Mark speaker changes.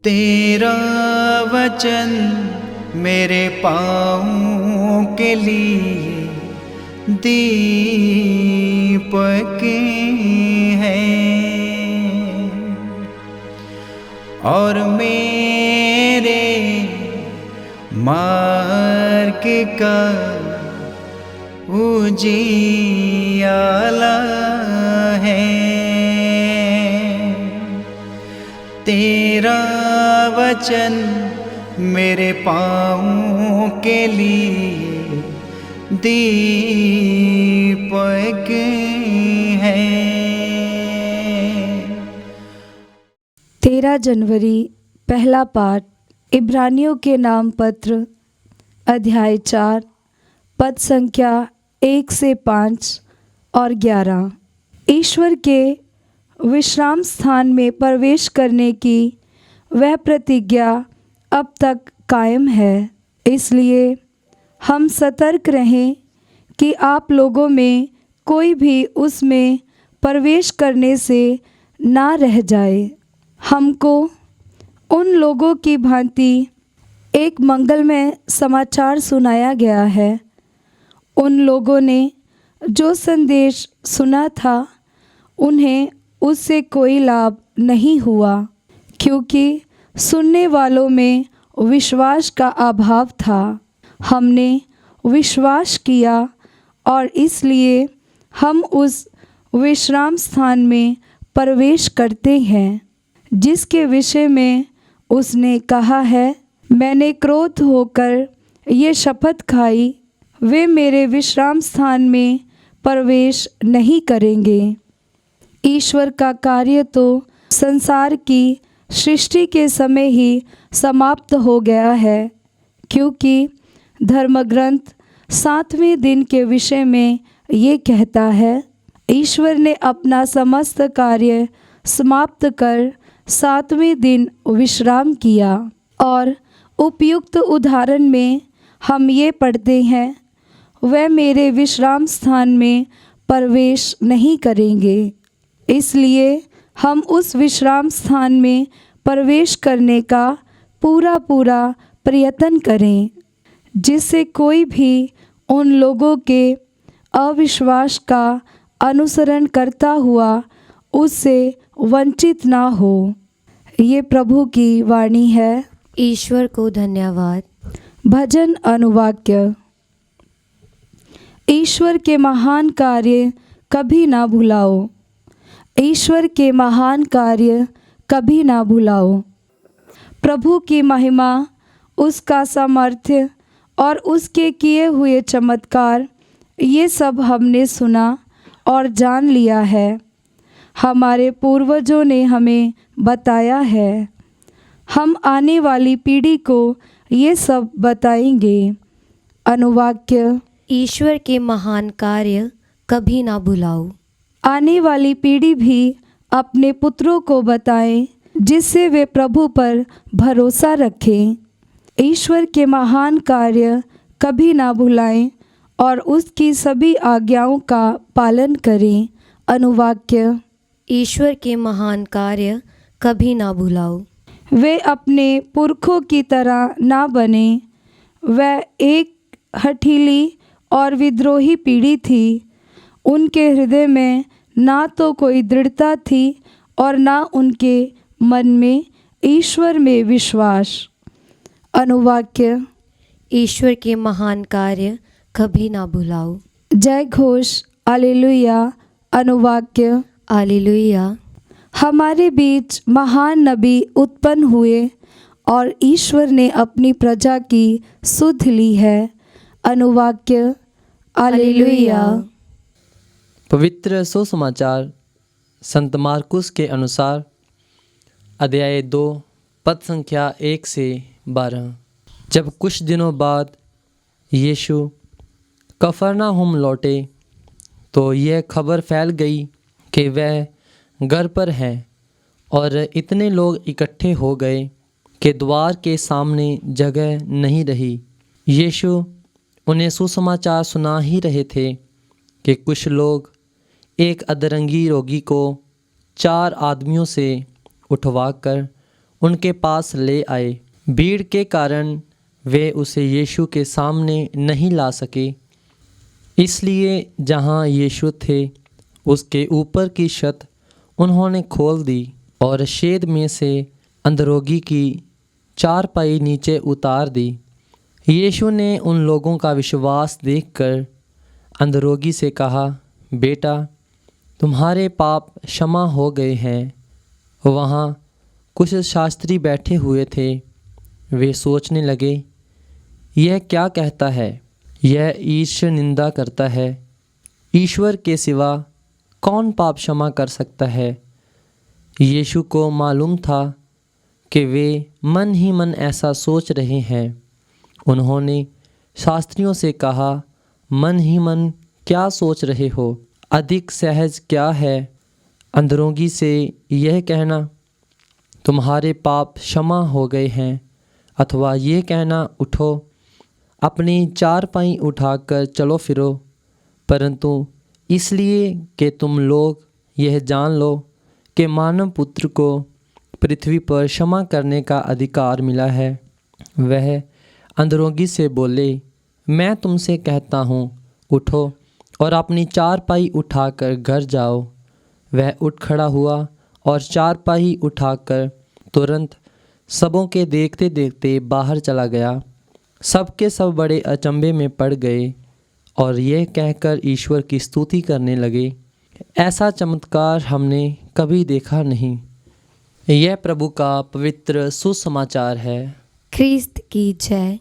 Speaker 1: तेरा वचन मेरे पाँवों के लिए दीपक है और मेरे मार्ग का उजियाला है। तेरा वचन मेरे पाँवों के लिए दीपक है।
Speaker 2: 13 जनवरी पहला पाठ इब्रानियों के नाम पत्र अध्याय 4 पद संख्या 1 से 5 और 11। ईश्वर के विश्राम स्थान में प्रवेश करने की वह प्रतिज्ञा अब तक कायम है, इसलिए हम सतर्क रहें कि आप लोगों में कोई भी उसमें प्रवेश करने से ना रह जाए। हमको उन लोगों की भांति एक मंगलमय समाचार सुनाया गया है। उन लोगों ने जो संदेश सुना था उन्हें उससे कोई लाभ नहीं हुआ, क्योंकि सुनने वालों में विश्वास का अभाव था। हमने विश्वास किया और इसलिए हम उस विश्राम स्थान में प्रवेश करते हैं, जिसके विषय में उसने कहा है, मैंने क्रोध होकर ये शपथ खाई, वे मेरे विश्राम स्थान में प्रवेश नहीं करेंगे। ईश्वर का कार्य तो संसार की सृष्टि के समय ही समाप्त हो गया है, क्योंकि धर्मग्रंथ 7वें दिन के विषय में ये कहता है, ईश्वर ने अपना समस्त कार्य समाप्त कर 7वें दिन विश्राम किया। और उपयुक्त उदाहरण में हम ये पढ़ते हैं, वह मेरे विश्राम स्थान में प्रवेश नहीं करेंगे। इसलिए हम उस विश्राम स्थान में प्रवेश करने का पूरा प्रयत्न करें, जिससे कोई भी उन लोगों के अविश्वास का अनुसरण करता हुआ उससे वंचित ना हो। ये प्रभु की वाणी है।
Speaker 3: ईश्वर को धन्यवाद।
Speaker 2: भजन अनुवाक्य। ईश्वर के महान कार्य कभी ना भुलाओ। ईश्वर के महान कार्य कभी ना भुलाओ। प्रभु की महिमा, उसका सामर्थ्य और उसके किए हुए चमत्कार, ये सब हमने सुना और जान लिया है। हमारे पूर्वजों ने हमें बताया है। हम आने वाली पीढ़ी को ये सब बताएंगे। अनुवाक्य।
Speaker 3: ईश्वर के महान कार्य कभी ना भुलाओ।
Speaker 2: आने वाली पीढ़ी भी अपने पुत्रों को बताएं, जिससे वे प्रभु पर भरोसा रखें। ईश्वर के महान कार्य कभी ना भुलाएं और उसकी सभी आज्ञाओं का पालन करें। अनुवाक्य।
Speaker 3: ईश्वर के महान कार्य कभी ना भुलाओ।
Speaker 2: वे अपने पुरखों की तरह ना बने। वह एक हठीली और विद्रोही पीढ़ी थी। उनके हृदय में ना तो कोई दृढ़ता थी और ना उनके मन में ईश्वर में विश्वास। अनुवाक्य।
Speaker 3: ईश्वर के महान कार्य कभी ना भुलाओ।
Speaker 2: जय घोष। हालेलुया। अनुवाक्य।
Speaker 3: हालेलुया।
Speaker 2: हमारे बीच महान नबी उत्पन्न हुए और ईश्वर ने अपनी प्रजा की सुध ली है। अनुवाक्य। हालेलुया।
Speaker 4: पवित्र सुसमाचार संत मार्कुस के अनुसार अध्याय 2 पद संख्या 1 से 12। जब कुछ दिनों बाद यीशु कफरनहूम लौटे तो यह खबर फैल गई कि वह घर पर है, और इतने लोग इकट्ठे हो गए कि द्वार के सामने जगह नहीं रही। यीशु उन्हें सुसमाचार सुना ही रहे थे कि कुछ लोग एक अधरंगी रोगी को 4 आदमियों से उठवाकर उनके पास ले आए। भीड़ के कारण वे उसे यीशु के सामने नहीं ला सके, इसलिए जहाँ यीशु थे उसके ऊपर की छत उन्होंने खोल दी और शेद में से अंदरोगी की चारपाई नीचे उतार दी। यीशु ने उन लोगों का विश्वास देखकर अंदरोगी से कहा, बेटा, तुम्हारे पाप क्षमा हो गए हैं। वहाँ कुछ शास्त्री बैठे हुए थे। वे सोचने लगे, यह क्या कहता है? यह ईर्ष्या निंदा करता है। ईश्वर के सिवा कौन पाप क्षमा कर सकता है? यीशु को मालूम था कि वे मन ही मन ऐसा सोच रहे हैं। उन्होंने शास्त्रियों से कहा, मन ही मन क्या सोच रहे हो? अधिक सहज क्या है अंदरोगी से यह कहना, तुम्हारे पाप क्षमा हो गए हैं, अथवा ये कहना, उठो, अपनी चारपाई उठाकर चलो फिरो। परंतु इसलिए कि तुम लोग यह जान लो कि मानव पुत्र को पृथ्वी पर क्षमा करने का अधिकार मिला है। वह अंदरोगी से बोले, मैं तुमसे कहता हूँ, उठो और अपनी चारपाई उठाकर घर जाओ। वह उठ खड़ा हुआ और चारपाई उठाकर तुरंत सबों के देखते देखते बाहर चला गया। सबके सब बड़े अचंभे में पड़ गए और यह कहकर ईश्वर की स्तुति करने लगे, ऐसा चमत्कार हमने कभी देखा नहीं। यह प्रभु का पवित्र सुसमाचार है।
Speaker 3: ख्रीस्त की जय।